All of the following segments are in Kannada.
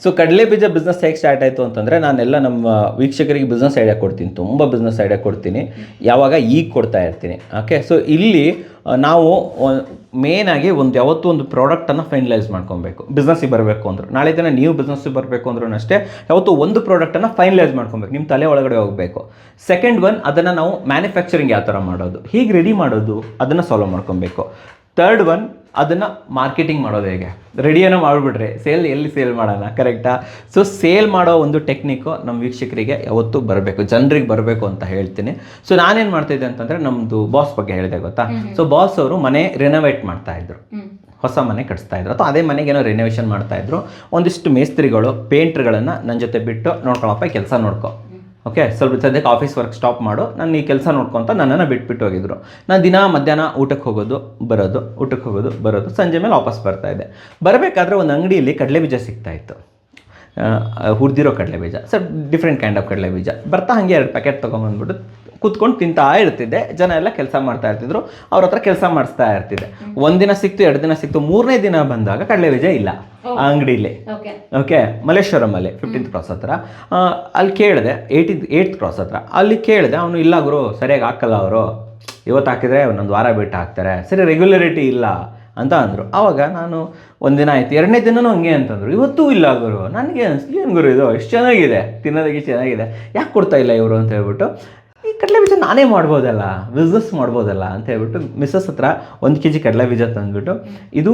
ಸೊ ಕಡಲೆ ಬೀಜ ಬಿಸ್ನೆಸ್ ಹೇಗೆ ಸ್ಟಾರ್ಟ್ ಆಯಿತು ಅಂತಂದರೆ, ನಾನೆಲ್ಲ ನಮ್ಮ ವೀಕ್ಷಕರಿಗೆ ಬಿಸ್ನೆಸ್ ಐಡಿಯಾ ಕೊಡ್ತೀನಿ, ತುಂಬ ಬಿಸ್ನೆಸ್ ಐಡಿಯಾ ಕೊಡ್ತೀನಿ, ಯಾವಾಗ ಈಗ ಕೊಡ್ತಾ ಇರ್ತೀನಿ. ಓಕೆ, ಸೊ ಇಲ್ಲಿ ನಾವು ಮೇನಾಗಿ ಯಾವತ್ತೂ ಒಂದು ಪ್ರಾಡಕ್ಟನ್ನು ಫೈನಲೈಸ್ ಮಾಡ್ಕೊಬೇಕು. ಬಿಸ್ನೆಸ್ಸಿಗೆ ಬರಬೇಕು ಅಂದ್ರೆ, ನಾಳೆ ದಿನ ನೀವು ಬಿಸ್ನೆಸ್ಸಿಗೆ ಬರಬೇಕು ಅಂದ್ರೂ ಅಷ್ಟೇ ಯಾವತ್ತೂ ಒಂದು ಪ್ರಾಡಕ್ಟನ್ನು ಫೈನಲೈಸ್ ಮಾಡ್ಕೊಬೇಕು, ನಿಮ್ಮ ತಲೆ ಒಳಗಡೆ ಹೋಗಬೇಕು. ಸೆಕೆಂಡ್ ಒನ್, ಅದನ್ನು ನಾವು ಮ್ಯಾನುಫ್ಯಾಕ್ಚರಿಂಗ್ ಯಾವ ಥರ ಮಾಡೋದು, ಹೀಗೆ ರೆಡಿ ಮಾಡೋದು, ಅದನ್ನು ಸಾಲ್ವ್ ಮಾಡ್ಕೊಬೇಕು. ಥರ್ಡ್ ಒನ್, ಅದನ್ನು ಮಾರ್ಕೆಟಿಂಗ್ ಮಾಡೋದು ಹೇಗೆ, ರೆಡಿಯನ್ನು ಮಾಡಿಬಿಟ್ರೆ ಎಲ್ಲಿ ಸೇಲ್ ಮಾಡೋಣ, ಕರೆಕ್ಟಾ? ಸೊ ಸೇಲ್ ಮಾಡೋ ಒಂದು ಟೆಕ್ನಿಕ್ಕು ನಮ್ಮ ವೀಕ್ಷಕರಿಗೆ ಯಾವತ್ತೂ ಬರಬೇಕು, ಜನರಿಗೆ ಬರಬೇಕು ಅಂತ ಹೇಳ್ತೀನಿ. ಸೊ ನಾನೇನು ಮಾಡ್ತಾಯಿದ್ದೆ ಅಂತಂದರೆ, ನಮ್ಮದು ಬಾಸ್ ಬಗ್ಗೆ ಹೇಳಿದೆ ಗೊತ್ತಾ. ಸೊ ಬಾಸ್ ಅವರು ಮನೆ ರಿನೋವೇಟ್ ಮಾಡ್ತಾಯಿದ್ರು, ಹೊಸ ಮನೆ ಕಟ್ಸ್ತಾ ಇದ್ರು, ಅಥವಾ ಅದೇ ಮನೆಗೇನೋ ರಿನೋವೇಷನ್ ಮಾಡ್ತಾಯಿದ್ರು. ಒಂದಿಷ್ಟು ಮೇಸ್ತ್ರಿಗಳು, ಪೇಂಟ್ರ್ಗಳನ್ನು ನನ್ನ ಜೊತೆ ಬಿಟ್ಟು, ನೋಡ್ಕೊಳಪ್ಪ ಕೆಲಸ ನೋಡ್ಕೊ, ಓಕೆ ಸ್ವಲ್ಪ ಸದ್ಯಕ್ಕೆ ಆಫೀಸ್ ವರ್ಕ್ ಸ್ಟಾಪ್ ಮಾಡು, ನಾನು ಈ ಕೆಲಸ ನೋಡ್ಕೊತ ನನ್ನನ್ನು ಬಿಟ್ಬಿಟ್ಟು ಹೋಗಿದ್ರು. ನಾನು ದಿನ ಮಧ್ಯಾಹ್ನ ಊಟಕ್ಕೆ ಹೋಗೋದು ಬರೋದು, ಸಂಜೆ ಮೇಲೆ ವಾಪಸ್ ಬರ್ತಾಯಿದ್ದೆ. ಬರಬೇಕಾದ್ರೆ ಒಂದು ಅಂಗಡಿಯಲ್ಲಿ ಕಡಲೆಬೀಜ ಸಿಗ್ತಾಯಿತ್ತು, ಹುರಿದಿರೋ ಕಡಲೆಬೀಜ, ಸರ್ ಡಿಫ್ರೆಂಟ್ ಕೈಂಡ್ ಆಫ್ ಕಡಲೆಬೀಜ. ಬರ್ತಾ ಹಾಗೆ 2 ಪ್ಯಾಕೆಟ್ ತೊಗೊಂಬಂದ್ಬಿಟ್ಟು ಕೂತ್ಕೊಂಡು ತಿಂತಾ ಇರ್ತಿದ್ದೆ. ಜನ ಎಲ್ಲ ಕೆಲಸ ಮಾಡ್ತಾ ಇರ್ತಿದ್ರು, ಅವ್ರ ಹತ್ರ ಕೆಲಸ ಮಾಡಿಸ್ತಾ ಇರ್ತಿದ್ದೆ. 1 ದಿನ ಸಿಕ್ತು, 2 ದಿನ ಸಿಕ್ತು, 3ನೇ ದಿನ ಬಂದಾಗ ಕಡಲೆಬೀಜ ಇಲ್ಲ ಆ ಅಂಗಡಿಲಿ. ಓಕೆ, ಮಲ್ಲೇಶ್ವರಮಲ್ಲಿ 15th ಕ್ರಾಸ್ ಹತ್ರ ಅಲ್ಲಿ ಕೇಳಿದೆ, 8th ಕ್ರಾಸ್ ಹತ್ರ ಅಲ್ಲಿ ಕೇಳಿದೆ. ಅವನು ಇಲ್ಲ ಗುರು, ಸರಿಯಾಗಿ ಹಾಕಲ್ಲ ಅವರು, ಇವತ್ತು ಹಾಕಿದರೆ ಒಂದೊಂದು ವಾರ ಬಿಟ್ಟು ಹಾಕ್ತಾರೆ, ಸರಿ ರೆಗ್ಯುಲರಿಟಿ ಇಲ್ಲ ಅಂತ ಅಂದರು. ಆವಾಗ ನಾನು 1 ದಿನ ಆಯಿತು, 2ನೇ ದಿನನೂ ಹಂಗೆ ಅಂತಂದರು. ಇವತ್ತೂ ಇಲ್ಲ ಗುರು, ನನಗೆ ಅನಿಸ್ತು ಏನು ಗುರು ಇದು ಎಷ್ಟು ಚೆನ್ನಾಗಿದೆ, ತಿನ್ನೋದಕ್ಕೆ ಚೆನ್ನಾಗಿದೆ, ಯಾಕೆ ಕೊಡ್ತಾ ಇಲ್ಲ ಇವರು ಅಂತ ಹೇಳ್ಬಿಟ್ಟು, ಈ ಕಡಲೆಬೀಜ ನಾನೇ ಮಾಡ್ಬೋದಲ್ಲ, ಬಿಸ್ನೆಸ್ ಮಾಡ್ಬೋದಲ್ಲ ಅಂತ ಹೇಳ್ಬಿಟ್ಟು ಮಿಸ್ಸಸ್ ಹತ್ರ 1 kg ಕಡಲೆಬೀಜ ತಂದುಬಿಟ್ಟು, ಇದು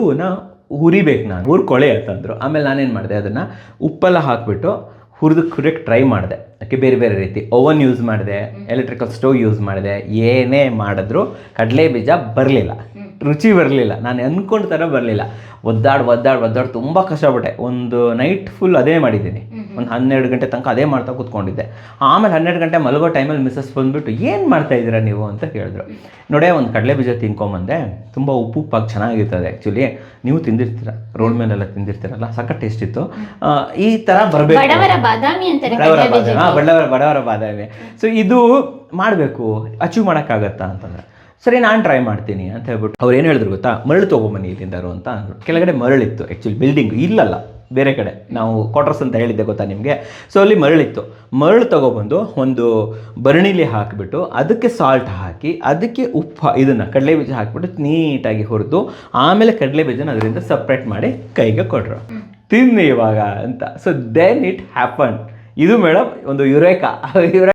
ಹುರಿಬೇಕು, ನಾನು ಹುರ್ಕೊಳ್ಳಿ ಅಂತಂದರು. ಆಮೇಲೆ ನಾನೇನು ಮಾಡಿದೆ, ಅದನ್ನು ಉಪ್ಪೆಲ್ಲ ಹಾಕಿಬಿಟ್ಟು ಹುರಿಯೋಕ್ಕೆ ಟ್ರೈ ಮಾಡಿದೆ. ಅದಕ್ಕೆ ಬೇರೆ ಬೇರೆ ರೀತಿ ಓವನ್ ಯೂಸ್ ಮಾಡಿದೆ, ಎಲೆಕ್ಟ್ರಿಕಲ್ ಸ್ಟವ್ ಯೂಸ್ ಮಾಡಿದೆ, ಏನೇ ಮಾಡಿದ್ರು ಕಡಲೆಬೀಜ ಬರಲಿಲ್ಲ, ರುಚಿ ಬರಲಿಲ್ಲ, ನಾನು ಅಂದ್ಕೊಂಡ ಥರ ಬರಲಿಲ್ಲ. ಒದ್ದಾಡಿ ತುಂಬ ಕಷ್ಟಪಟ್ಟೆ. ಒಂದು ನೈಟ್ ಫುಲ್ ಅದೇ ಮಾಡಿದ್ದೀನಿ, ಒಂದು 12 ಗಂಟೆ ತನಕ ಅದೇ ಮಾಡ್ತಾ ಕೂತ್ಕೊಂಡಿದ್ದೆ. ಆಮೇಲೆ 12 ಗಂಟೆ ಮಲಗೋ ಟೈಮಲ್ಲಿ ಮಿಸ್ಸಸ್ ಬಂದುಬಿಟ್ಟು ಏನು ಮಾಡ್ತಾಯಿದ್ದೀರಾ ನೀವು ಅಂತ ಕೇಳಿದ್ರು. ನೋಡೇ ಒಂದು ಕಡಲೆಬೀಜ ತಿನ್ಕೊಂಬಂದೆ, ತುಂಬ ಉಪ್ಪಾಗಿ ಚೆನ್ನಾಗಿರ್ತದೆ. ಆ್ಯಕ್ಚುಲಿ ನೀವು ತಿಂದಿರ್ತೀರ, ರೋಡ್ ಮೇಲೆಲ್ಲ ತಿಂದಿರ್ತೀರಲ್ಲ, ಸಖತ್ ಟೇಸ್ಟ್ ಇತ್ತು. ಈ ಥರ ಬರಬೇಕು, ಬಡವರ ಬಾದಾಮಿ. ಸೊ ಇದು ಮಾಡಬೇಕು, ಅಚೀವ್ ಮಾಡೋಕ್ಕಾಗತ್ತಾ ಅಂತಂದರೆ, ಸರಿ ನಾನು ಟ್ರೈ ಮಾಡ್ತೀನಿ ಅಂತ ಹೇಳ್ಬಿಟ್ಟು ಅವ್ರು ಏನು ಹೇಳಿದ್ರು ಗೊತ್ತಾ, ಮರಳು ತೊಗೊಂಬನ್ನಿ ಇಲ್ಲಿಂದರು ಅಂತ ಅಂದರು. ಕೆಳಗಡೆ ಮರಳಿತ್ತು, ಆ್ಯಕ್ಚುಲಿ ಬಿಲ್ಡಿಂಗ್ ಇಲ್ಲಲ್ಲ, ಬೇರೆ ಕಡೆ ನಾವು ಕ್ವಾರ್ಟರ್ಸ್ ಅಂತ ಹೇಳಿದ್ದೆ ಗೊತ್ತಾ ನಿಮಗೆ. ಸೊ ಅಲ್ಲಿ ಮರಳಿತ್ತು, ಮರಳು ತೊಗೊಬಂದು ಒಂದು ಬರಣಿಲಿ ಹಾಕಿಬಿಟ್ಟು ಅದಕ್ಕೆ ಸಾಲ್ಟ್ ಹಾಕಿ, ಅದಕ್ಕೆ ಉಪ್ಪು, ಇದನ್ನು ಕಡಲೆಬೀಜ ಹಾಕಿಬಿಟ್ಟು ನೀಟಾಗಿ ಹುರಿದು, ಆಮೇಲೆ ಕಡಲೆಬೀಜನ ಅದರಿಂದ ಸಪ್ರೇಟ್ ಮಾಡಿ ಕೈಗೆ ಕೊಟ್ಟರು, ತಿನ್ನಿ ಇವಾಗ ಅಂತ. So then it happen. ಇದು ಮೇಡಮ್ ಒಂದು ಯುರೇಕಾ